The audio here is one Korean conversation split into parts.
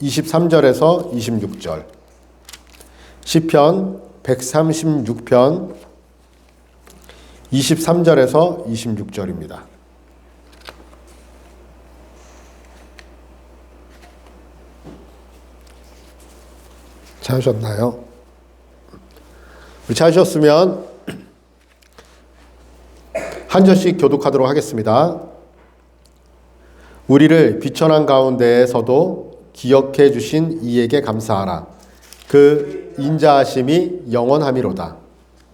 23절에서 26절. 시편 136편 23절에서 26절입니다. 찾으셨나요? 우리 찾으셨으면 한 절씩 교독하도록 하겠습니다. 우리를 비천한 가운데에서도 기억해 주신 이에게 감사하라. 그 인자하심이 영원함이로다.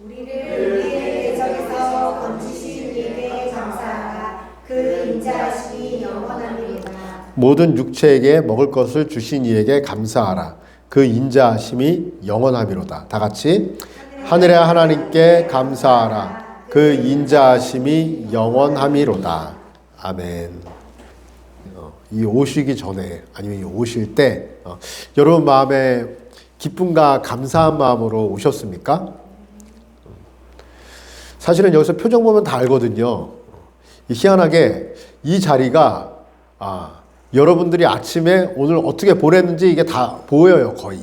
우리를 우리의 대적에서 건지신 이에게 감사하라. 그 인자하심이 영원함이로다. 모든 육체에게 먹을 것을 주신 이에게 감사하라. 그 인자하심이 영원함이로다. 다 같이 하늘의 하나님께 감사하라. 그 인자하심이 영원함이로다. 아멘. 이 오시기 전에 아니면 이 오실 때 여러분 마음에 기쁨과 감사한 마음으로 오셨습니까? 사실은 여기서 표정 보면 다 알거든요. 희한하게 이 자리가 여러분들이 아침에 오늘 어떻게 보냈는지 이게 다 보여요, 거의.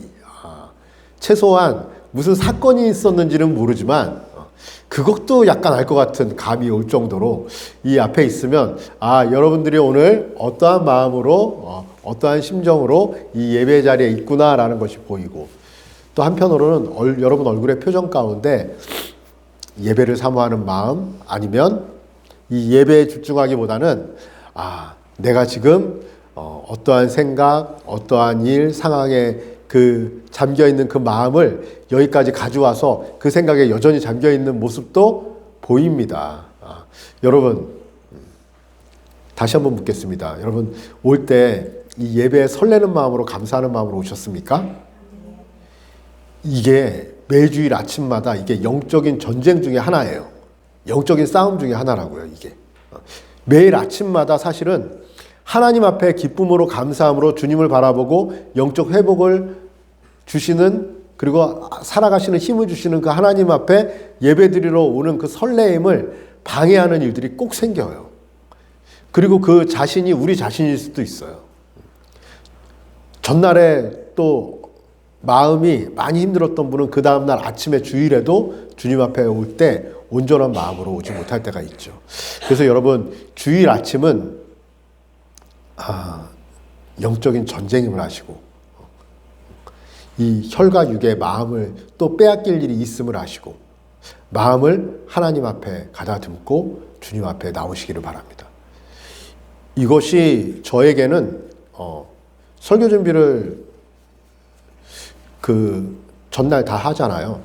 최소한 무슨 사건이 있었는지는 모르지만 그것도 약간 알 것 같은 감이 올 정도로 이 앞에 있으면 여러분들이 오늘 어떠한 마음으로 어떠한 심정으로 이 예배 자리에 있구나라는 것이 보이고, 또 한편으로는 여러분 얼굴의 표정 가운데 예배를 사모하는 마음, 아니면 이 예배에 집중하기보다는 내가 지금 어떠한 생각, 어떠한 일, 상황에 잠겨있는 그 마음을 여기까지 가져와서 그 생각에 여전히 잠겨있는 모습도 보입니다. 여러분, 다시 한번 묻겠습니다. 여러분, 올 때 이 예배에 설레는 마음으로, 감사하는 마음으로 오셨습니까? 이게 매주일 아침마다 이게 영적인 전쟁 중에 하나예요. 영적인 싸움 중에 하나라고요, 이게. 매일 아침마다 사실은 하나님 앞에 기쁨으로, 감사함으로 주님을 바라보고 영적 회복을 주시는, 그리고 살아가시는 힘을 주시는 그 하나님 앞에 예배드리러 오는 그 설레임을 방해하는 일들이 꼭 생겨요. 그리고 그 자신이 우리 자신일 수도 있어요. 전날에 또 마음이 많이 힘들었던 분은 그 다음날 아침에 주일에도 주님 앞에 올 때 온전한 마음으로 오지 못할 때가 있죠. 그래서 여러분, 주일 아침은 영적인 전쟁임을 아시고, 이 혈과 육의 마음을 또 빼앗길 일이 있음을 아시고, 마음을 하나님 앞에 가다듬고 주님 앞에 나오시기를 바랍니다. 이것이 저에게는 설교 준비를 전날 다 하잖아요.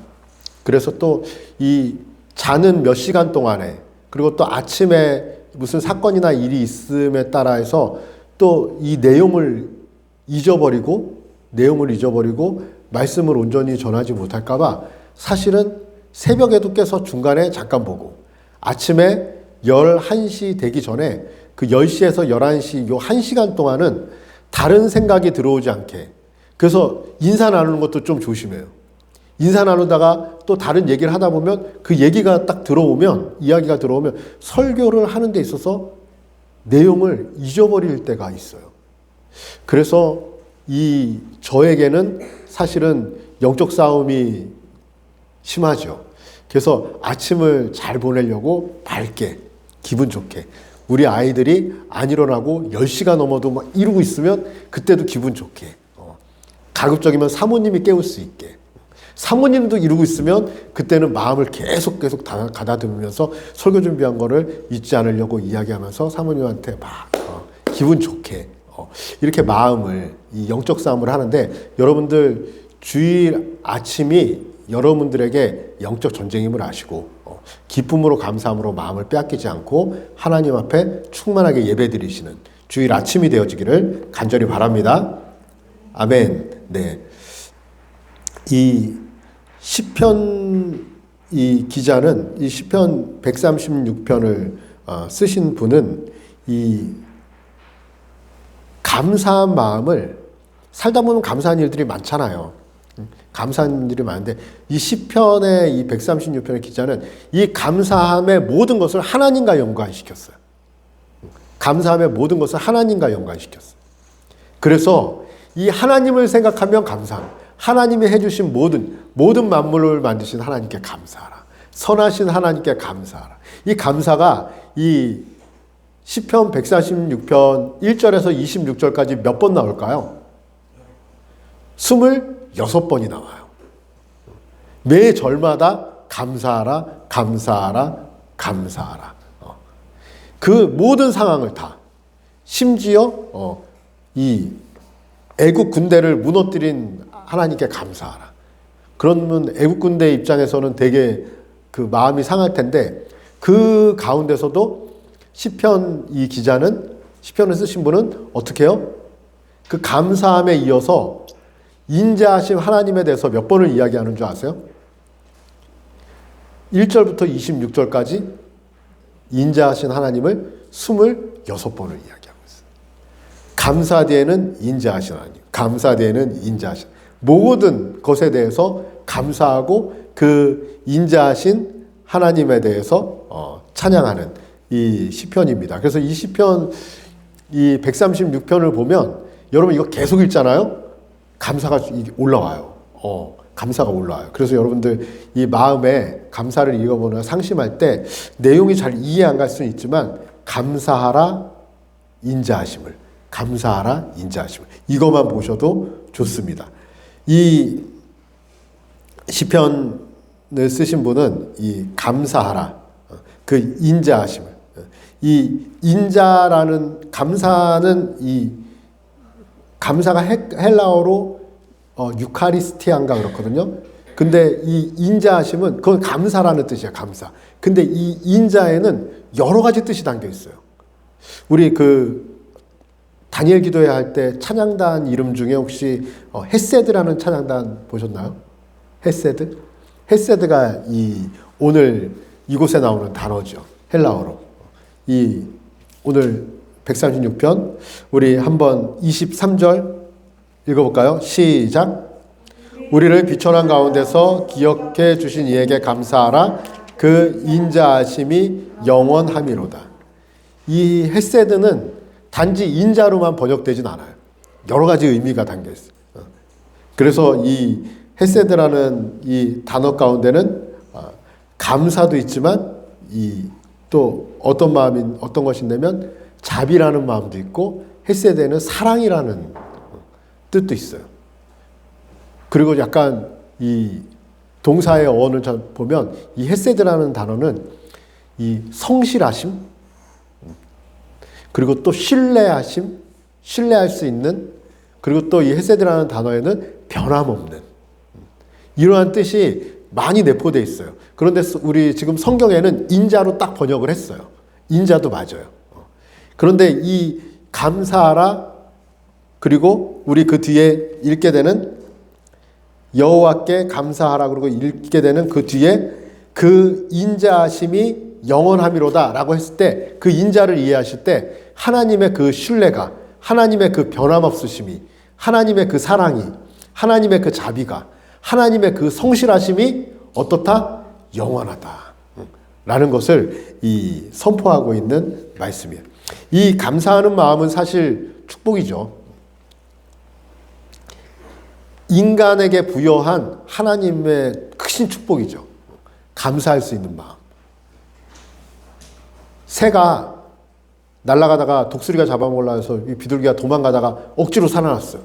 그래서 또 이 자는 몇 시간 동안에, 그리고 또 아침에 무슨 사건이나 일이 있음에 따라서 또 이 내용을 잊어버리고 말씀을 온전히 전하지 못할까봐 사실은 새벽에도 깨서 중간에 잠깐 보고, 아침에 11시 되기 전에 그 10시에서 11시 요 1시간 동안은 다른 생각이 들어오지 않게, 그래서 인사 나누는 것도 좀 조심해요. 인사 나누다가 또 다른 얘기를 하다 보면 그 얘기가 딱 들어오면, 이야기가 들어오면 설교를 하는 데 있어서 내용을 잊어버릴 때가 있어요. 그래서 저에게는 사실은 영적 싸움이 심하죠. 그래서 아침을 잘 보내려고 밝게, 기분 좋게, 우리 아이들이 안 일어나고 10시가 넘어도 막 이러고 있으면 그때도 기분 좋게, 가급적이면 사모님이 깨울 수 있게, 사모님도 이러고 있으면 그때는 마음을 계속 가다듬으면서 설교 준비한 거를 잊지 않으려고 이야기하면서 사모님한테 막 기분 좋게 이렇게 마음을, 이 영적 싸움을 하는데, 여러분들 주일 아침이 여러분들에게 영적 전쟁임을 아시고 기쁨으로, 감사함으로 마음을 빼앗기지 않고 하나님 앞에 충만하게 예배드리시는 주일 아침이 되어지기를 간절히 바랍니다. 아멘. 네. 이 시편, 이 기자는 이 시편 136편을 쓰신 분은 이 감사한 마음을, 살다 보면 감사한 일들이 많잖아요. 감사한 일이 많은데 이 시편의 이 136편의 기자는 이 감사함의 모든 것을 하나님과 연관시켰어요. 감사함의 모든 것을 하나님과 연관시켰어요. 그래서 이 하나님을 생각하면 감사하라. 하나님이 해주신 모든 만물을 만드신 하나님께 감사하라. 선하신 하나님께 감사하라. 이 감사가 이 시편 146편 1절에서 26절까지 몇 번 나올까요? 26번이 나와요. 매 절마다 감사하라, 감사하라, 감사하라. 그 모든 상황을 다, 심지어 이 애국 군대를 무너뜨린 하나님께 감사하라. 그러면 애국 군대 입장에서는 되게 그 마음이 상할 텐데, 그 가운데서도 시편 이 기자는, 시편을 쓰신 분은 어떻게 해요? 그 감사함에 이어서 인자하신 하나님에 대해서 몇 번을 이야기하는 줄 아세요? 1절부터 26절까지 인자하신 하나님을 26번을 이야기하고 있어요. 감사 뒤에는 인자하신 하나님, 감사 뒤에는 인자하신, 모든 것에 대해서 감사하고 그 인자하신 하나님에 대해서 찬양하는 이 시편입니다. 그래서 이 시편 이 136편을 보면 여러분 이거 계속 읽잖아요. 감사가 올라와요. 감사가 올라와요. 그래서 여러분들 이 마음에 감사를 읽어보거나 상심할 때 내용이 잘 이해 안 갈 수는 있지만 감사하라 인자하심을, 감사하라 인자하심을, 이것만 보셔도 좋습니다. 이 시편을 쓰신 분은 이 감사하라, 그 인자하심을, 이 인자라는 감사는 이 감사가 헬라어로 유카리스티안가 그렇거든요. 근데 이 인자하심은 그건 감사라는 뜻이야, 감사. 근데 이 인자에는 여러 가지 뜻이 담겨 있어요. 우리 그 다니엘 기도회 할 때 찬양단 이름 중에 혹시 헤세드라는 찬양단 보셨나요? 헤세드? 헤세드가 이 오늘 이곳에 나오는 단어죠. 헬라어로. 이 오늘 136편 우리 한번 23절 읽어볼까요? 시작. 우리를 비천한 가운데서 기억해 주신 이에게 감사하라. 그 인자하심이 영원함이로다. 이 헤세드는 단지 인자로만 번역되진 않아요. 여러 가지 의미가 담겨 있어요. 그래서 이 헤세드라는 이 단어 가운데는 감사도 있지만 이 또 어떤 것인냐면 자비라는 마음도 있고, 헤세드에는 사랑이라는 뜻도 있어요. 그리고 약간 이 동사의 어원을 보면 이 헤세드라는 단어는 이 성실하심, 그리고 또 신뢰하심, 신뢰할 수 있는, 그리고 또 이 헤세드라는 단어에는 변함없는, 이러한 뜻이 많이 내포되어 있어요. 그런데 우리 지금 성경에는 인자로 딱 번역을 했어요. 인자도 맞아요. 그런데 이 감사하라, 그리고 우리 그 뒤에 읽게 되는 여호와께 감사하라, 그리고 읽게 되는 그 뒤에 그 인자하심이 영원함이로다 라고 했을 때, 그 인자를 이해하실 때 하나님의 그 신뢰가, 하나님의 그 변함없으심이, 하나님의 그 사랑이, 하나님의 그 자비가, 하나님의 그 성실하심이 어떻다? 영원하다 라는 것을 이 선포하고 있는 말씀이에요. 이 감사하는 마음은 사실 축복이죠. 인간에게 부여한 하나님의 크신 축복이죠. 감사할 수 있는 마음. 새가 날아가다가 독수리가 잡아먹으려 해서 이 비둘기가 도망가다가 억지로 살아났어요.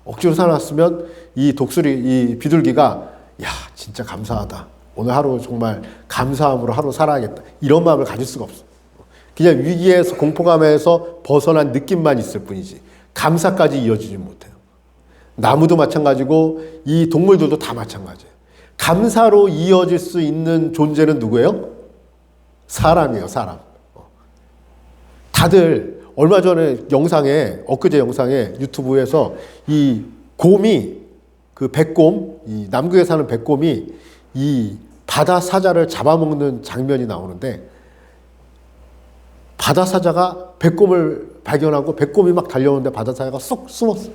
억지로 살아났으면 이 비둘기가 야, 진짜 감사하다. 오늘 하루 정말 감사함으로 하루 살아야겠다. 이런 마음을 가질 수가 없어요. 그냥 위기에서, 공포감에서 벗어난 느낌만 있을 뿐이지 감사까지 이어지지 못해요. 나무도 마찬가지고 이 동물들도 다 마찬가지예요. 감사로 이어질 수 있는 존재는 누구예요? 사람이에요, 사람. 다들 얼마 전에 엊그제 영상에 유튜브에서 이 곰이, 그 백곰, 이 남극에 사는 백곰이 이 바다 사자를 잡아먹는 장면이 나오는데, 바다 사자가 백곰을 발견하고 백곰이 막 달려오는데 바다 사자가 쏙 숨었어요.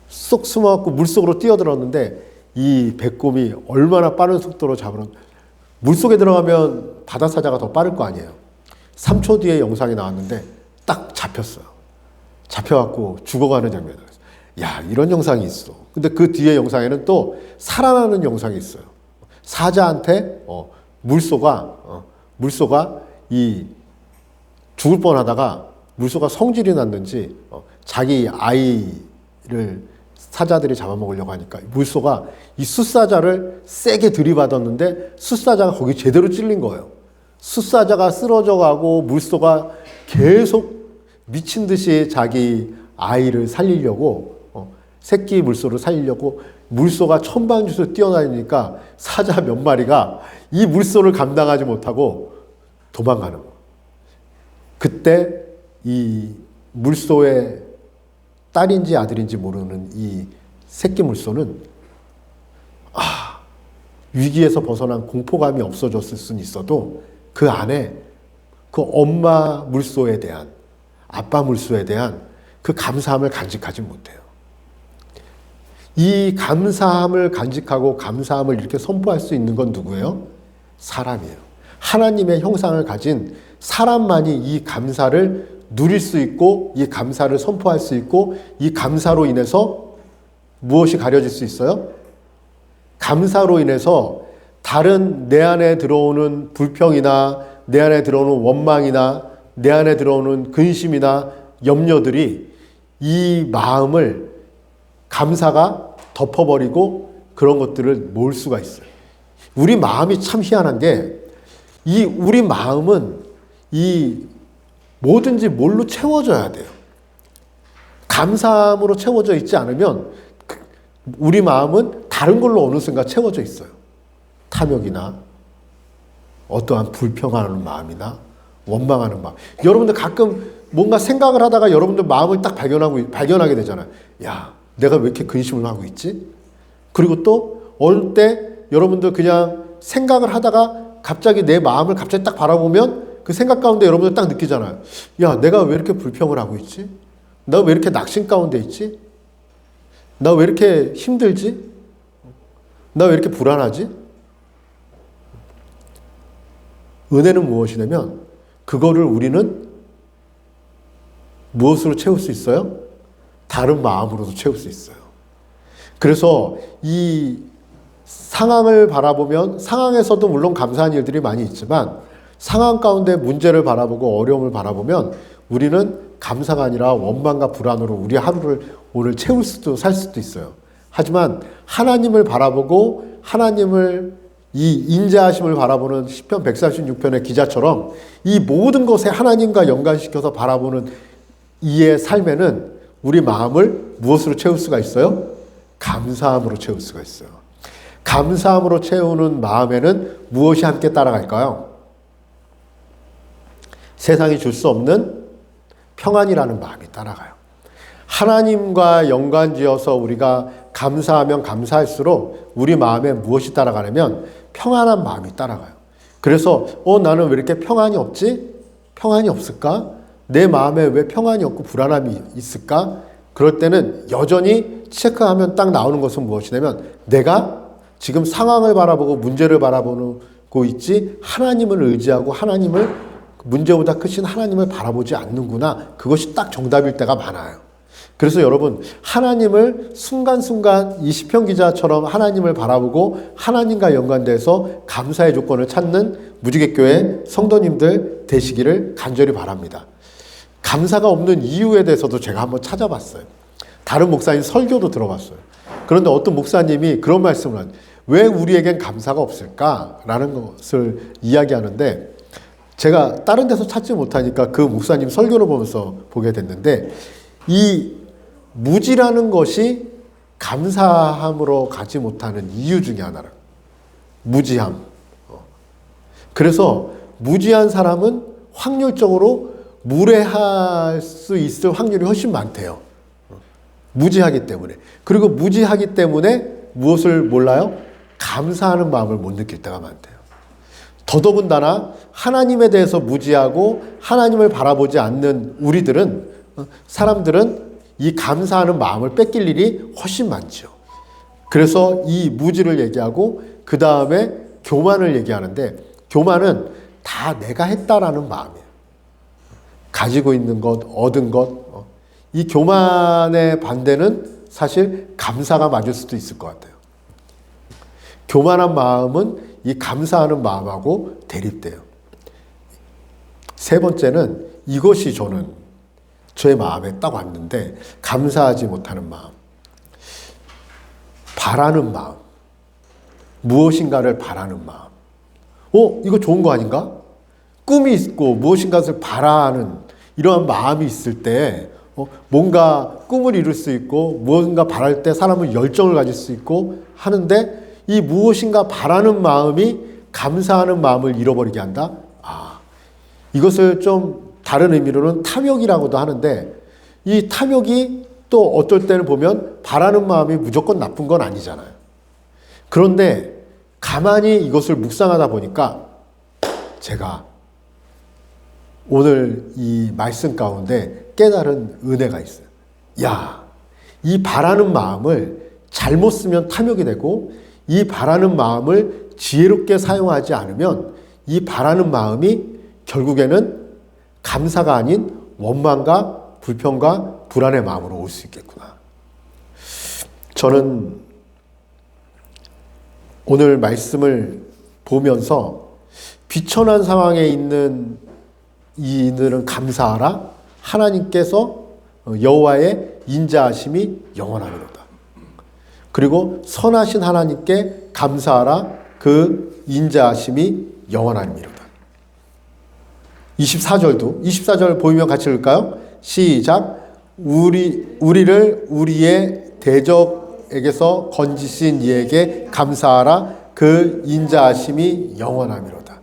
쏙 숨어갖고 물속으로 뛰어들었는데 이 백곰이 얼마나 빠른 속도로 물속에 들어가면 바다 사자가 더 빠를 거 아니에요. 3초 뒤에 영상이 나왔는데 딱 잡혔어요. 잡혀갖고 죽어가는 장면이었어요. 야, 이런 영상이 있어. 근데 그 뒤에 영상에는 또 살아나는 영상이 있어요. 사자한테 물소가 이 죽을 뻔하다가 물소가 성질이 났는지 자기 아이를 사자들이 잡아먹으려고 하니까 물소가 이 숫사자를 세게 들이받았는데 숫사자가 거기 제대로 찔린 거예요. 숫사자가 쓰러져가고 물소가 계속 미친 듯이 자기 아이를 살리려고 새끼 물소를 살리려고 물소가 천방지수 뛰어다니니까 사자 몇 마리가 이 물소를 감당하지 못하고 도망가는 거예요. 그때 이 물소의 딸인지 아들인지 모르는 이 새끼 물소는 위기에서 벗어난 공포감이 없어졌을 수는 있어도 그 안에 그 엄마 물소에 대한, 아빠 물소에 대한 그 감사함을 간직하지 못해요. 이 감사함을 간직하고 감사함을 이렇게 선포할 수 있는 건 누구예요? 사람이에요. 하나님의 형상을 가진 사람만이 이 감사를 누릴 수 있고 이 감사를 선포할 수 있고 이 감사로 인해서 무엇이 가려질 수 있어요? 감사로 인해서 다른 내 안에 들어오는 불평이나 내 안에 들어오는 원망이나 내 안에 들어오는 근심이나 염려들이 이 마음을 감사가 덮어버리고 그런 것들을 모을 수가 있어요. 우리 마음이 참 희한한 게 이 우리 마음은 이 뭐든지 뭘로 채워져야 돼요. 감사함으로 채워져 있지 않으면 우리 마음은 다른 걸로 어느 순간 채워져 있어요. 탐욕이나 어떠한 불평하는 마음이나 원망하는 마음. 여러분들 가끔 뭔가 생각을 하다가 여러분들 마음을 딱 발견하게 되잖아요. 야, 내가 왜 이렇게 근심을 하고 있지? 그리고 또 어느 때 여러분들 그냥 생각을 하다가 갑자기 내 마음을 갑자기 딱 바라보면 그 생각 가운데 여러분들 딱 느끼잖아요. 야, 내가 왜 이렇게 불평을 하고 있지? 나 왜 이렇게 낙심 가운데 있지? 나 왜 이렇게 힘들지? 나 왜 이렇게 불안하지? 은혜는 무엇이냐면 그거를 우리는 무엇으로 채울 수 있어요? 다른 마음으로도 채울 수 있어요. 그래서 이 상황을 바라보면 상황에서도 물론 감사한 일들이 많이 있지만 상황 가운데 문제를 바라보고 어려움을 바라보면 우리는 감사가 아니라 원망과 불안으로 우리 하루를 오늘 채울 수도 살 수도 있어요. 하지만 하나님을 바라보고 하나님을 이 인자하심을 바라보는 시편 136편의 기자처럼 이 모든 것에 하나님과 연관시켜서 바라보는 이의 삶에는 우리 마음을 무엇으로 채울 수가 있어요? 감사함으로 채울 수가 있어요. 감사함으로 채우는 마음에는 무엇이 함께 따라갈까요? 세상이 줄 수 없는 평안이라는 마음이 따라가요. 하나님과 연관지어서 우리가 감사하면 감사할수록 우리 마음에 무엇이 따라가냐면 평안한 마음이 따라가요. 그래서 나는 왜 이렇게 평안이 없지? 평안이 없을까? 내 마음에 왜 평안이 없고 불안함이 있을까? 그럴 때는 여전히 체크하면 딱 나오는 것은 무엇이냐면 내가 지금 상황을 바라보고 문제를 바라보고 있지 하나님을 의지하고 하나님을 문제보다 크신 하나님을 바라보지 않는구나. 그것이 딱 정답일 때가 많아요. 그래서 여러분 하나님을 순간순간 이 시편 기자처럼 하나님을 바라보고 하나님과 연관돼서 감사의 조건을 찾는 무지개교회 성도님들 되시기를 간절히 바랍니다. 감사가 없는 이유에 대해서도 제가 한번 찾아봤어요. 다른 목사님 설교도 들어봤어요. 그런데 어떤 목사님이 그런 말씀을 하죠. 왜 우리에겐 감사가 없을까라는 것을 이야기하는데 제가 다른 데서 찾지 못하니까 그 목사님 설교를 보면서 보게 됐는데 이 무지라는 것이 감사함으로 가지 못하는 이유 중에 하나라. 무지함. 그래서 무지한 사람은 확률적으로 무례할 수 있을 확률이 훨씬 많대요. 무지하기 때문에. 그리고 무지하기 때문에 무엇을 몰라요? 감사하는 마음을 못 느낄 때가 많대요. 더더군다나 하나님에 대해서 무지하고 하나님을 바라보지 않는 우리들은 사람들은 이 감사하는 마음을 뺏길 일이 훨씬 많죠. 그래서 이 무지를 얘기하고 그 다음에 교만을 얘기하는데 교만은 다 내가 했다라는 마음이에요. 가지고 있는 것, 얻은 것. 이 교만의 반대는 사실 감사가 맞을 수도 있을 것 같아요. 교만한 마음은 이 감사하는 마음하고 대립돼요. 세 번째는 이것이 저는 저의 마음에 딱 왔는데, 감사하지 못하는 마음, 바라는 마음, 무엇인가를 바라는 마음. 이거 좋은 거 아닌가? 꿈이 있고 무엇인가를 바라는 이러한 마음이 있을 때 뭔가 꿈을 이룰 수 있고 무엇인가 바랄 때 사람은 열정을 가질 수 있고 하는데, 이 무엇인가 바라는 마음이 감사하는 마음을 잃어버리게 한다? 이것을 좀 다른 의미로는 탐욕이라고도 하는데, 이 탐욕이 또 어떨 때는 보면 바라는 마음이 무조건 나쁜 건 아니잖아요. 그런데 가만히 이것을 묵상하다 보니까 제가 오늘 이 말씀 가운데 깨달은 은혜가 있어요. 이 바라는 마음을 잘못 쓰면 탐욕이 되고, 이 바라는 마음을 지혜롭게 사용하지 않으면 이 바라는 마음이 결국에는 감사가 아닌 원망과 불평과 불안의 마음으로 올 수 있겠구나. 저는 오늘 말씀을 보면서 비천한 상황에 있는 이들은 감사하라. 하나님께서 여호와의 인자하심이 영원하리로다. 그리고 선하신 하나님께 감사하라. 그 인자하심이 영원하리로다. 24절 보이면 같이 읽을까요? 시작. 우리를 우리의 대적에게서 건지신 이에게 감사하라. 그 인자하심이 영원하미로다.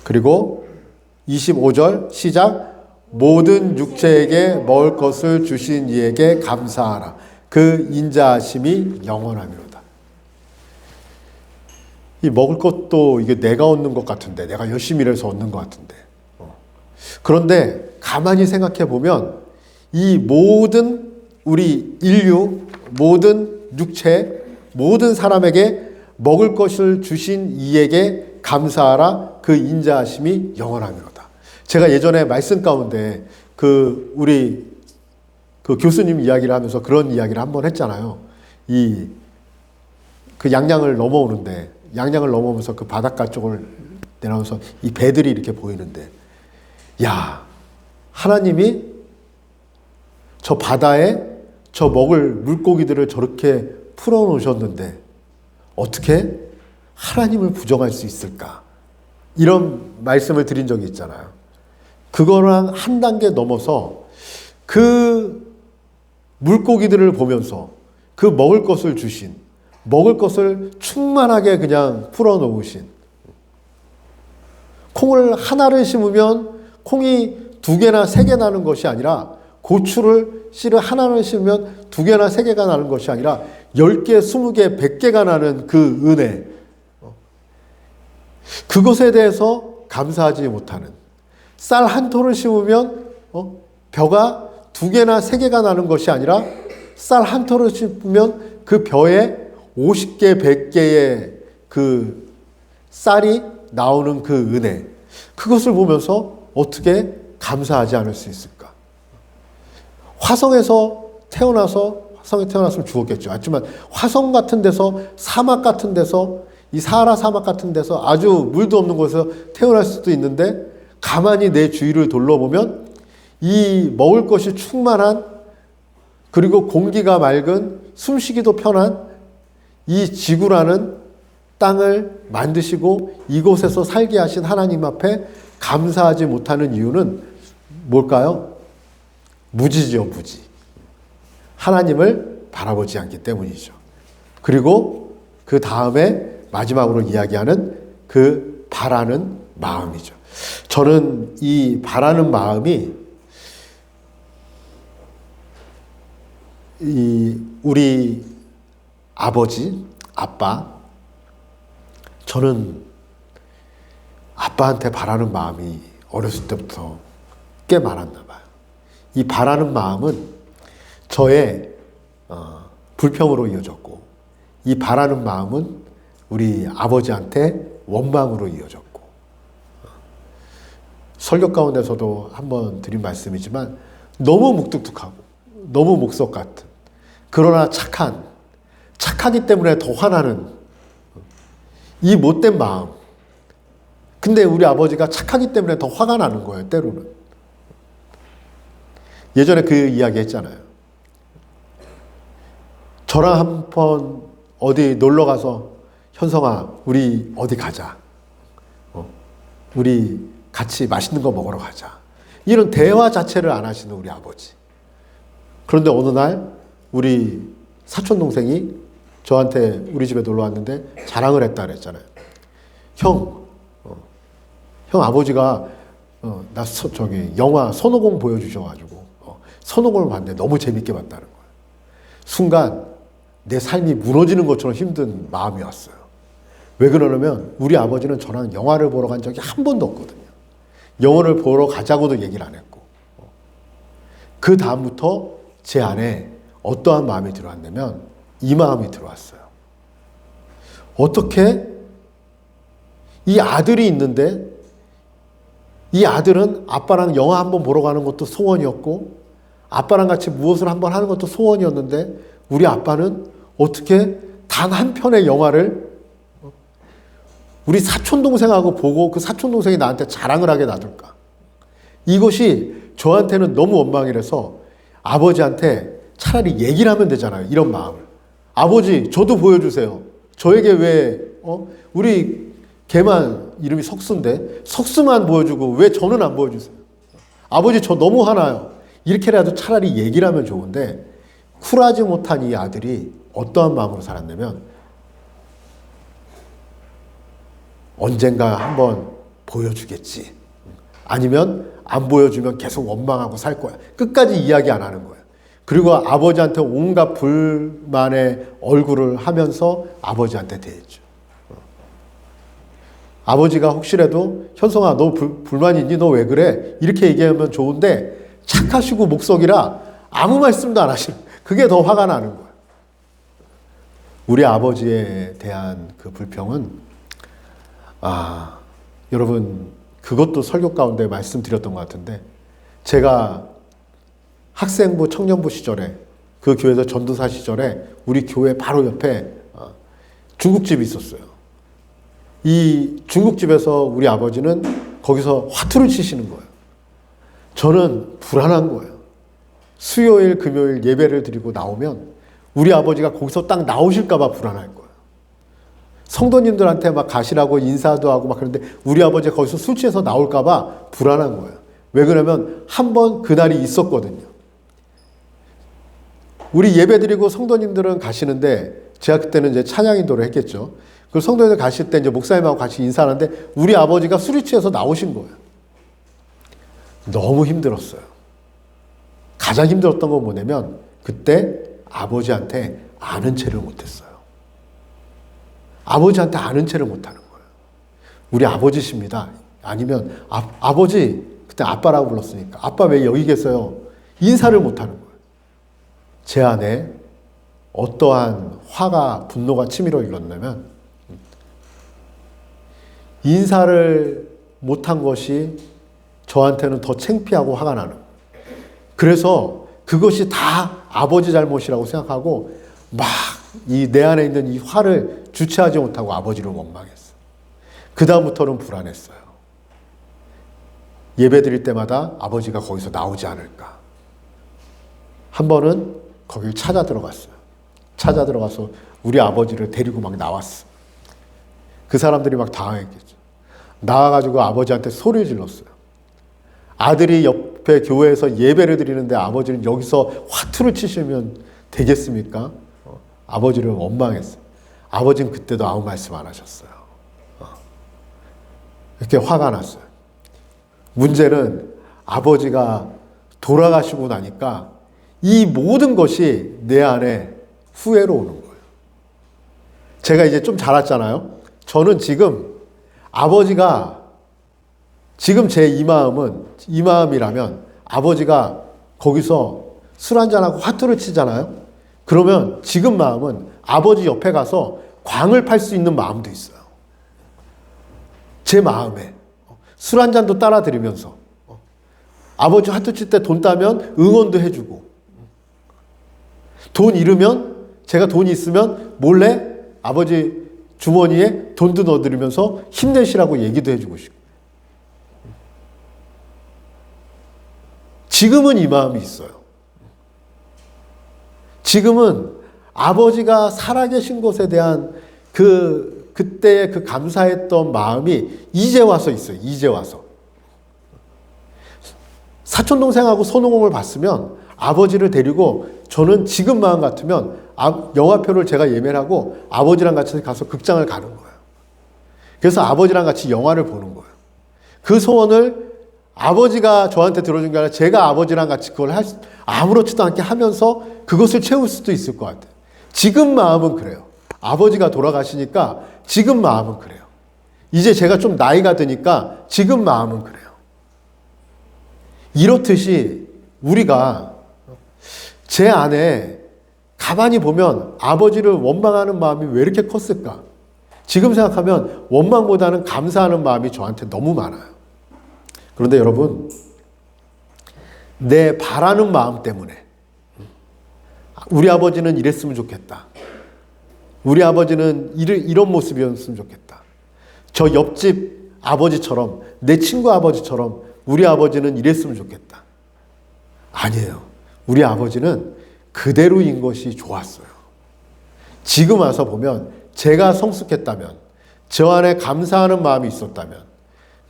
그리고 25절 시작. 모든 육체에게 먹을 것을 주신 이에게 감사하라. 그 인자하심이 영원하미로다. 이 먹을 것도 이게 내가 얻는 것 같은데, 내가 열심히 일해서 얻는 것 같은데. 그런데 가만히 생각해 보면 이 모든 우리 인류, 모든 육체, 모든 사람에게 먹을 것을 주신 이에게 감사하라. 그 인자하심이 영원하미로다. 제가 예전에 말씀 가운데 우리 교수님 이야기를 하면서 그런 이야기를 한번 했잖아요. 양양을 넘어오는데, 양양을 넘어오면서 그 바닷가 쪽을 내려오면서 이 배들이 이렇게 보이는데, 하나님이 저 바다에 저 먹을 물고기들을 저렇게 풀어놓으셨는데 어떻게 하나님을 부정할 수 있을까? 이런 말씀을 드린 적이 있잖아요. 그거랑 한 단계 넘어서 그 물고기들을 보면서 그 먹을 것을 주신, 먹을 것을 충만하게 그냥 풀어놓으신, 콩을 하나를 심으면 콩이 2개나 3개 나는 것이 아니라, 씨를 하나를 심으면 2개나 3개가 나는 것이 아니라 10개, 20개, 100개가 나는 그 은혜, 그것에 대해서 감사하지 못하는, 쌀 한 톨을 심으면 벼가 2개나 3개가 나는 것이 아니라 쌀 한 톨을 심으면 그 벼에 50개, 100개의 그 쌀이 나오는 그 은혜, 그것을 보면서 어떻게 감사하지 않을 수 있을까? 화성에 태어났으면 죽었겠죠. 하지만 화성 같은 데서, 사막 같은 데서, 이 사하라 사막 같은 데서 아주 물도 없는 곳에서 태어날 수도 있는데, 가만히 내 주위를 둘러보면 이 먹을 것이 충만한, 그리고 공기가 맑은, 숨쉬기도 편한 이 지구라는 땅을 만드시고 이곳에서 살게 하신 하나님 앞에 감사하지 못하는 이유는 뭘까요? 무지죠, 무지. 하나님을 바라보지 않기 때문이죠. 그리고 그 다음에 마지막으로 이야기하는 그 바라는 마음이죠. 저는 이 바라는 마음이 우리 아버지, 아빠, 저는 아빠한테 바라는 마음이 어렸을 때부터 꽤 많았나 봐요. 이 바라는 마음은 저의 불평으로 이어졌고, 이 바라는 마음은 우리 아버지한테 원망으로 이어졌고, 설교 가운데서도 한번 드린 말씀이지만 너무 묵뚝뚝하고 너무 목석 같은, 그러나 착하기 때문에 더 화나는 이 못된 마음. 근데 우리 아버지가 착하기 때문에 더 화가 나는 거예요, 때로는. 예전에 그 이야기 했잖아요. 저랑 한 번 어디 놀러 가서, 현성아, 우리 어디 가자. 우리 같이 맛있는 거 먹으러 가자. 이런 대화 자체를 안 하시는 우리 아버지. 그런데 어느 날 우리 사촌 동생이 저한테 우리 집에 놀러 왔는데 자랑을 했다 그랬잖아요. 형 아버지가 영화 손오공 보여주셔가지고 손오공을 봤는데 너무 재밌게 봤다는 거예요. 순간 내 삶이 무너지는 것처럼 힘든 마음이 왔어요. 왜 그러냐면 우리 아버지는 저랑 영화를 보러 간 적이 한 번도 없거든요. 영화를 보러 가자고도 얘기를 안 했고, 그 다음부터 제 안에 어떠한 마음이 들어왔냐면 이 마음이 들어왔어요. 어떻게 이 아들이 있는데, 이 아들은 아빠랑 영화 한번 보러 가는 것도 소원이었고 아빠랑 같이 무엇을 한번 하는 것도 소원이었는데, 우리 아빠는 어떻게 단 한 편의 영화를 우리 사촌동생하고 보고 그 사촌동생이 나한테 자랑을 하게 놔둘까? 이것이 저한테는 너무 원망이라서 아버지한테 차라리 얘기를 하면 되잖아요. 이런 마음을. 아버지, 저도 보여주세요. 저에게 왜, 우리 걔만 이름이 석수인데 석수만 보여주고 왜 저는 안 보여주세요? 아버지, 저 너무 화나요. 이렇게라도 차라리 얘기를 하면 좋은데, 쿨하지 못한 이 아들이 어떠한 마음으로 살았냐면, 언젠가 한번 보여주겠지. 아니면 안 보여주면 계속 원망하고 살 거야. 끝까지 이야기 안 하는 거야. 그리고 아버지한테 온갖 불만의 얼굴을 하면서 아버지한테 대했죠. 아버지가 혹시라도 현성아, 너 불만 있니? 너 왜 그래? 이렇게 얘기하면 좋은데 착하시고 목석이라 아무 말씀도 안 하시는, 그게 더 화가 나는 거예요. 우리 아버지에 대한 그 불평은, 여러분, 그것도 설교 가운데 말씀드렸던 것 같은데, 제가 학생부 청년부 시절에, 그 교회에서 전도사 시절에 우리 교회 바로 옆에 중국집이 있었어요. 이 중국집에서 우리 아버지는 거기서 화투를 치시는 거예요. 저는 불안한 거예요. 수요일, 금요일 예배를 드리고 나오면 우리 아버지가 거기서 딱 나오실까 봐 불안할 거예요. 성도님들한테 막 가시라고 인사도 하고 막 그런데 우리 아버지가 거기서 술 취해서 나올까 봐 불안한 거예요. 왜 그러냐면 한 번 그날이 있었거든요. 우리 예배 드리고 성도님들은 가시는데, 제가 그때는 이제 찬양 인도를 했겠죠. 그 성도님들 가실 때 이제 목사님하고 같이 인사하는데 우리 아버지가 술이 취해서 나오신 거예요. 너무 힘들었어요. 가장 힘들었던 건 뭐냐면, 그때 아버지한테 아는 체를 못했어요. 아버지한테 아는 체를 못하는 거예요. 우리 아버지십니다. 아니면 아버지, 그때 아빠라고 불렀으니까 아빠 왜 여기 계세요? 인사를 못하는 거예요. 제 안에 어떠한 화가, 분노가 치밀어 일었냐면, 인사를 못한 것이 저한테는 더 창피하고 화가 나는 거예요. 그래서 그것이 다 아버지 잘못이라고 생각하고 막 이 내 안에 있는 이 화를 주체하지 못하고 아버지를 원망했어요. 그 다음부터는 불안했어요. 예배 드릴 때마다 아버지가 거기서 나오지 않을까. 한 번은 거길 찾아 들어갔어요. 찾아 들어가서 우리 아버지를 데리고 막 나왔어. 그 사람들이 막 당황했겠죠. 나와가지고 아버지한테 소리를 질렀어요. 아들이 옆에 교회에서 예배를 드리는데 아버지는 여기서 화투를 치시면 되겠습니까? 아버지를 원망했어요. 아버지는 그때도 아무 말씀 안 하셨어요. 이렇게 화가 났어요. 문제는 아버지가 돌아가시고 나니까 이 모든 것이 내 안에 후회로 오는 거예요. 제가 이제 좀 자랐잖아요. 저는 지금 아버지가, 지금 제 이 마음이라면 아버지가 거기서 술 한잔하고 화투를 치잖아요. 그러면 지금 마음은 아버지 옆에 가서 광을 팔 수 있는 마음도 있어요. 제 마음에 술 한 잔도 따라 드리면서 아버지 화투 칠 때 돈 따면 응원도 해주고, 돈 잃으면, 제가 돈이 있으면 몰래 아버지 주머니에 돈도 넣어드리면서 힘내시라고 얘기도 해주고 싶고. 지금은 이 마음이 있어요. 지금은 아버지가 살아계신 것에 대한 그때의 그 감사했던 마음이 이제 와서 있어요. 이제 와서. 사촌동생하고 손오공을 봤으면 아버지를 데리고 저는 지금 마음 같으면 영화표를 제가 예매를 하고 아버지랑 같이 가서 극장을 가는 거예요. 그래서 아버지랑 같이 영화를 보는 거예요. 그 소원을 아버지가 저한테 들어준 게 아니라 제가 아버지랑 같이 그걸 아무렇지도 않게 하면서 그것을 채울 수도 있을 것 같아요. 지금 마음은 그래요. 아버지가 돌아가시니까 지금 마음은 그래요. 이제 제가 좀 나이가 드니까 지금 마음은 그래요. 이렇듯이 우리가 제 안에 가만히 보면 아버지를 원망하는 마음이 왜 이렇게 컸을까? 지금 생각하면 원망보다는 감사하는 마음이 저한테 너무 많아요. 그런데 여러분, 내 바라는 마음 때문에 우리 아버지는 이랬으면 좋겠다. 우리 아버지는 이런 모습이었으면 좋겠다. 저 옆집 아버지처럼, 내 친구 아버지처럼 우리 아버지는 이랬으면 좋겠다. 아니에요. 우리 아버지는 그대로인 것이 좋았어요. 지금 와서 보면 제가 성숙했다면, 저 안에 감사하는 마음이 있었다면,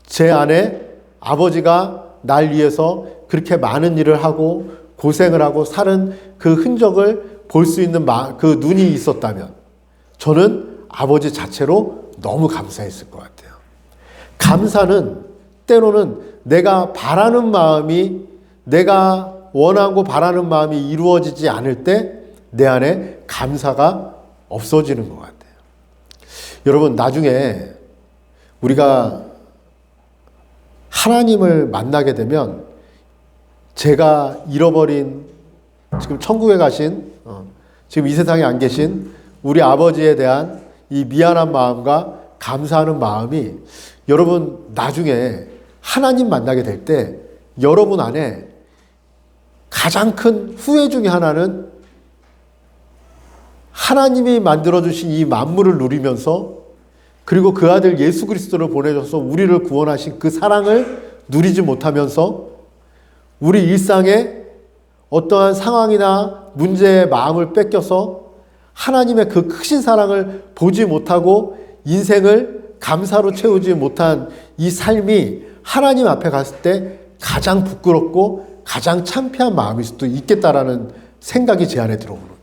제 안에 아버지가 날 위해서 그렇게 많은 일을 하고 고생을 하고 사는 그 흔적을 볼 수 있는 그 눈이 있었다면 저는 아버지 자체로 너무 감사했을 것 같아요. 감사는 때로는 내가 바라는 마음이, 내가 원하고 바라는 마음이 이루어지지 않을 때 내 안에 감사가 없어지는 것 같아요. 여러분, 나중에 우리가 하나님을 만나게 되면 제가 잃어버린, 지금 천국에 가신, 지금 이 세상에 안 계신 우리 아버지에 대한 이 미안한 마음과 감사하는 마음이 여러분 나중에 하나님 만나게 될 때 여러분 안에 가장 큰 후회 중에 하나는 하나님이 만들어주신 이 만물을 누리면서 그리고 그 아들 예수 그리스도를 보내줘서 우리를 구원하신 그 사랑을 누리지 못하면서 우리 일상에 어떠한 상황이나 문제에 마음을 뺏겨서 하나님의 그 크신 사랑을 보지 못하고 인생을 감사로 채우지 못한 이 삶이 하나님 앞에 갔을 때 가장 부끄럽고 가장 창피한 마음일 수도 있겠다라는 생각이 제 안에 들어오는 거예요.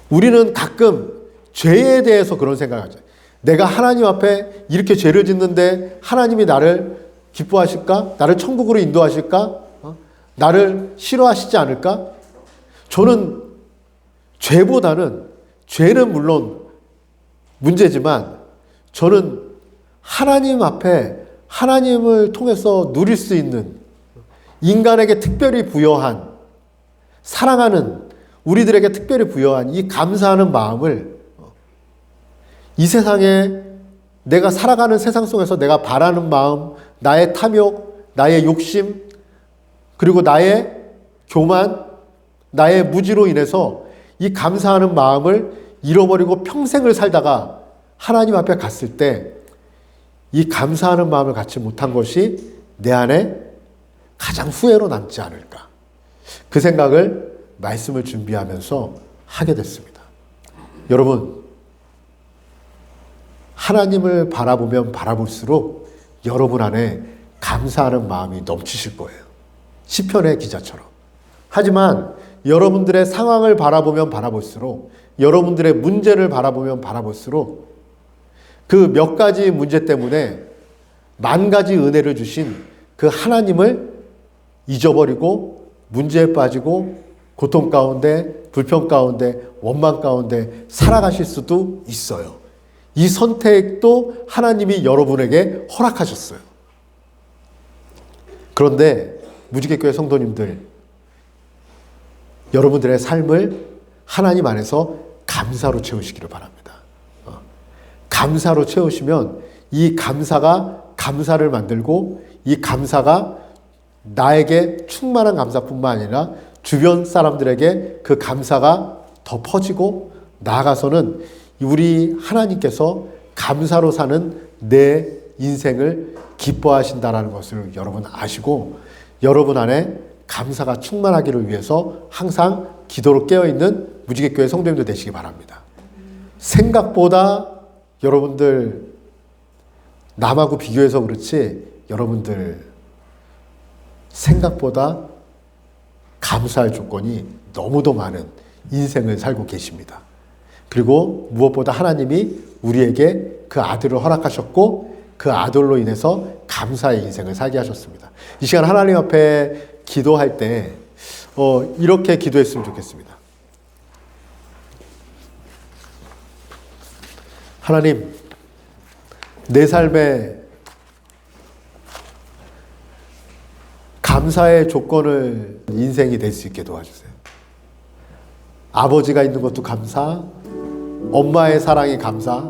우리는 가끔 죄에 대해서 그런 생각을 하죠. 내가 하나님 앞에 이렇게 죄를 짓는데 하나님이 나를 기뻐하실까? 나를 천국으로 인도하실까? 나를 싫어하시지 않을까? 저는 죄보다는, 죄는 물론 문제지만 저는 하나님 앞에 하나님을 통해서 누릴 수 있는, 인간에게 특별히 부여한, 사랑하는, 우리들에게 특별히 부여한 이 감사하는 마음을 이 세상에, 내가 살아가는 세상 속에서 내가 바라는 마음, 나의 탐욕, 나의 욕심, 그리고 나의 교만, 나의 무지로 인해서 이 감사하는 마음을 잃어버리고 평생을 살다가 하나님 앞에 갔을 때 이 감사하는 마음을 갖지 못한 것이 내 안에 가장 후회로 남지 않을까. 그 생각을 말씀을 준비하면서 하게 됐습니다. 여러분, 하나님을 바라보면 바라볼수록 여러분 안에 감사하는 마음이 넘치실 거예요. 시편의 기자처럼. 하지만 여러분들의 상황을 바라보면 바라볼수록, 여러분들의 문제를 바라보면 바라볼수록 그 몇 가지 문제 때문에 만 가지 은혜를 주신 그 하나님을 잊어버리고 문제에 빠지고 고통 가운데, 불평 가운데, 원망 가운데 살아가실 수도 있어요. 이 선택도 하나님이 여러분에게 허락하셨어요. 그런데 무지개교회 성도님들, 여러분들의 삶을 하나님 안에서 감사로 채우시기를 바랍니다. 감사로 채우시면 이 감사가 감사를 만들고 이 감사가 나에게 충만한 감사뿐만 아니라 주변 사람들에게 그 감사가 더 퍼지고 나아가서는 우리 하나님께서 감사로 사는 내 인생을 기뻐하신다는 것을 여러분 아시고 여러분 안에 감사가 충만하기를 위해서 항상 기도로 깨어있는 무지개교회 성도님들 되시기 바랍니다. 생각보다 여러분들 남하고 비교해서 그렇지 여러분들 생각보다 감사할 조건이 너무도 많은 인생을 살고 계십니다. 그리고 무엇보다 하나님이 우리에게 그 아들을 허락하셨고 그 아들로 인해서 감사의 인생을 살게 하셨습니다. 이 시간 하나님 앞에 기도할 때 이렇게 기도했으면 좋겠습니다. 하나님, 내 삶에 감사의 조건을 인생이 될 수 있게 도와주세요. 아버지가 있는 것도 감사, 엄마의 사랑이 감사.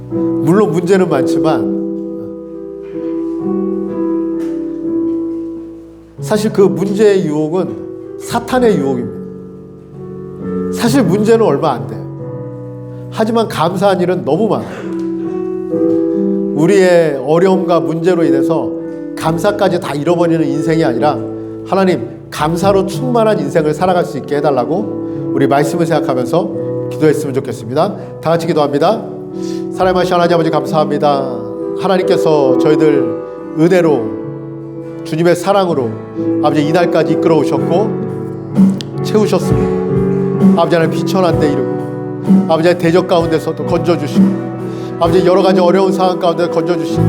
물론 문제는 많지만 사실 그 문제의 유혹은 사탄의 유혹입니다. 사실 문제는 얼마 안 돼요. 하지만 감사한 일은 너무 많아요. 우리의 어려움과 문제로 인해서 감사까지 다 잃어버리는 인생이 아니라 하나님 감사로 충만한 인생을 살아갈 수 있게 해달라고 우리 말씀을 생각하면서 기도했으면 좋겠습니다. 다 같이 기도합니다. 사랑하신 하나님 아버지 감사합니다. 하나님께서 저희들 은혜로 주님의 사랑으로 아버지 이날까지 이끌어 오셨고 채우셨습니다. 아버지 하나님 비천한 데 이르고 아버지의 대적 가운데서도 건져주시고 아버지 여러 가지 어려운 상황 가운데 건져주시고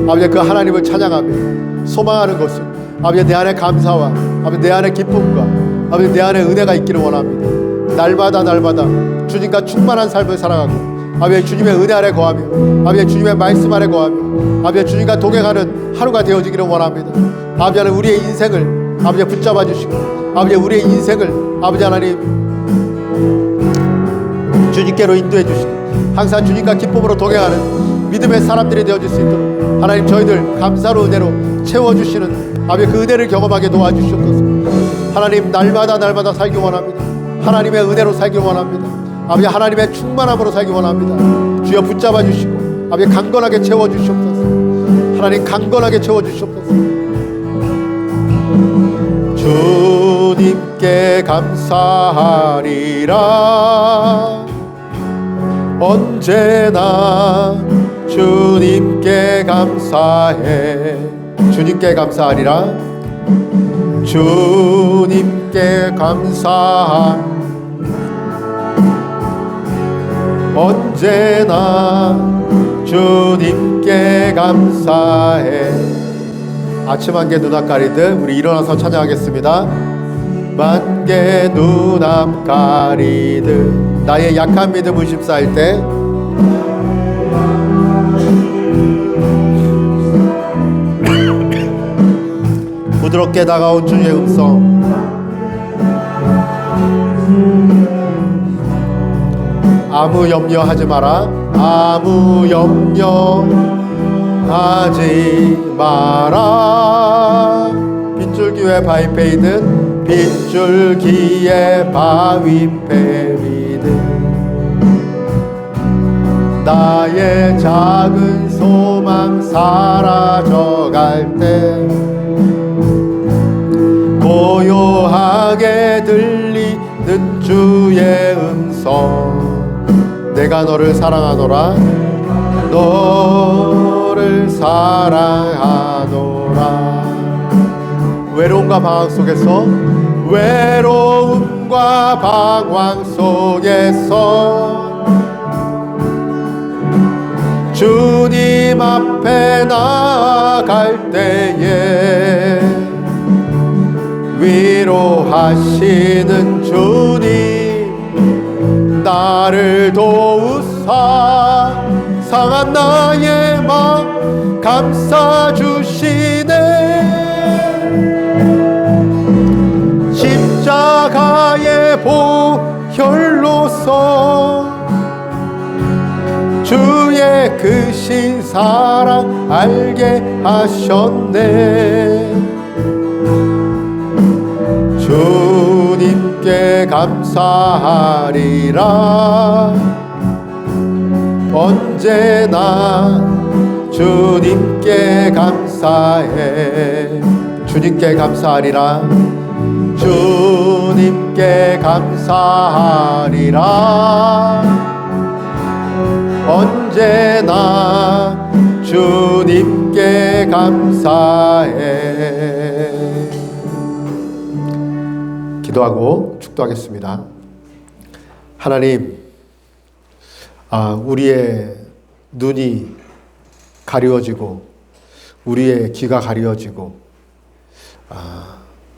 아버지 그 하나님을 찬양하며 소망하는 것을 아버지 내 안에 감사와 아버지 내 안에 기쁨과 아버지 내 안에 은혜가 있기를 원합니다. 날마다 주님과 충만한 삶을 살아가고 아버지 주님의 은혜 아래 거하며 아버지 주님의 말씀 아래 거하며 아버지 주님과 동행하는 하루가 되어지기를 원합니다. 아버지 하나님 우리의 인생을 아버지 붙잡아 주시고 아버지 우리의 인생을 아버지 하나님 주님께로 인도해 주시고 항상 주님과 기쁨으로 동행하는 믿음의 사람들이 되어질 수 있도록 하나님 저희들 감사로 은혜로 채워주시는 아버지 그 은혜를 경험하게 도와주시옵소서. 하나님 날마다 살기 원합니다. 하나님의 은혜로 살기 원합니다. 아버지 하나님의 충만함으로 살기 원합니다. 주여 붙잡아 주시고 아버지 강건하게 채워주시옵소서. 하나님 강건하게 채워주시옵소서. 주님께 감사하리라 언제나 주님께 감사해. 주님께 감사하리라. 주님께 언제나 주님께 감사해. 아침 안개 눈앞 가리듯 우리 일어나서 찬양하겠습니다. 만개 눈앞 가리듯 나의 약한 믿음 의심싸일 때 부드럽게 다가온 주의 음성 아무 염려하지 마라. 아무 염려하지 마라. 빗줄기에 바위 패이듯 빗줄기에 바위 패이듯 나의 작은 소망 사라져갈 때 고요하게 들리는 주의 음성 내가 너를 사랑하노라. 너를 사랑하노라. 외로움과 방황 속에서 외로움과 방황 속에서 주님 앞에 나아갈 때에 위로하시는 주님 나를 도우사 상한 나의 마음 감싸 주시네. 십자가의 보혈로서 주의 크신 사랑 알게 하셨네. 주님께 감사하리라. 언제나 주님께 감사해. 주님께 감사하리라. 주님께 감사하리라. 언제나 주님께 감사해. 기도하고 축도하겠습니다. 하나님, 우리의 눈이 가리워지고 우리의 귀가 가리워지고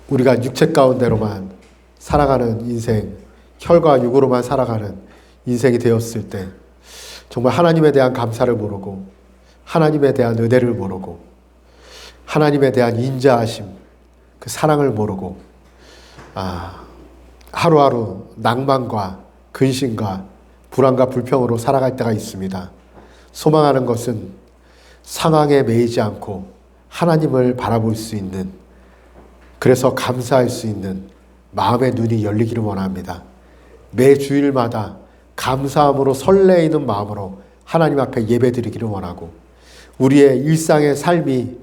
우리가 육체 가운데로만 살아가는 인생, 혈과 육으로만 살아가는 인생이 되었을 때 정말 하나님에 대한 감사를 모르고 하나님에 대한 은혜를 모르고 하나님에 대한 인자하심, 그 사랑을 모르고 하루하루 낭만과 근심과 불안과 불평으로 살아갈 때가 있습니다. 소망하는 것은 상황에 매이지 않고 하나님을 바라볼 수 있는, 그래서 감사할 수 있는 마음의 눈이 열리기를 원합니다. 매 주일마다 감사함으로 설레이는 마음으로 하나님 앞에 예배드리기를 원하고, 우리의 일상의 삶이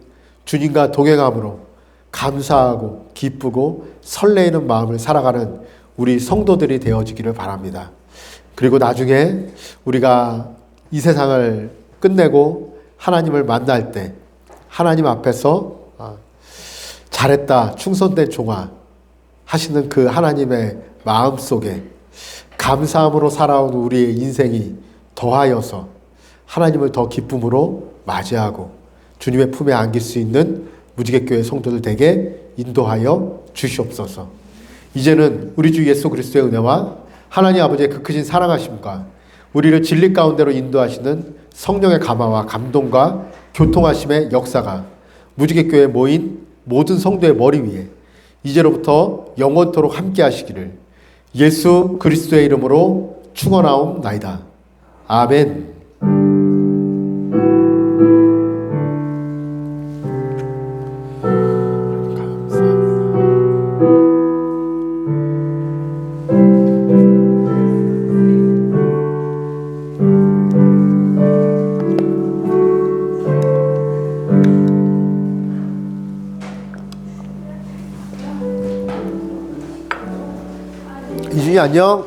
주님과 동행함으로 감사하고 기쁘고 설레이는 마음을 살아가는 우리 성도들이 되어지기를 바랍니다. 그리고 나중에 우리가 이 세상을 끝내고 하나님을 만날 때 하나님 앞에서 잘했다, 충성된 종아 하시는 그 하나님의 마음속에 감사함으로 살아온 우리의 인생이 더하여서 하나님을 더 기쁨으로 맞이하고 주님의 품에 안길 수 있는 무지개교회 성도들 되게 인도하여 주시옵소서. 이제는 우리 주 예수 그리스도의 은혜와 하나님 아버지의 그 크신 사랑하심과 우리를 진리 가운데로 인도하시는 성령의 감화와 감동과 교통하심의 역사가 무지개교회에 모인 모든 성도의 머리 위에 이제로부터 영원토록 함께 하시기를 예수 그리스도의 이름으로 축원하옵나이다. 아멘. 이준이 안녕.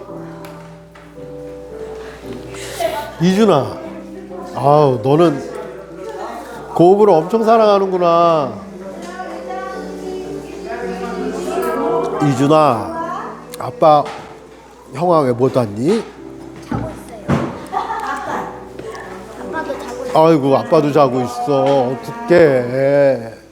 이준아, 너는 고음을 엄청 사랑하는구나. 이준아, 아빠 형아 왜 못 왔니? 자고 있어요. 아빠도 자고 있어요. 아이고, 아빠도 자고 있어. 어떡해.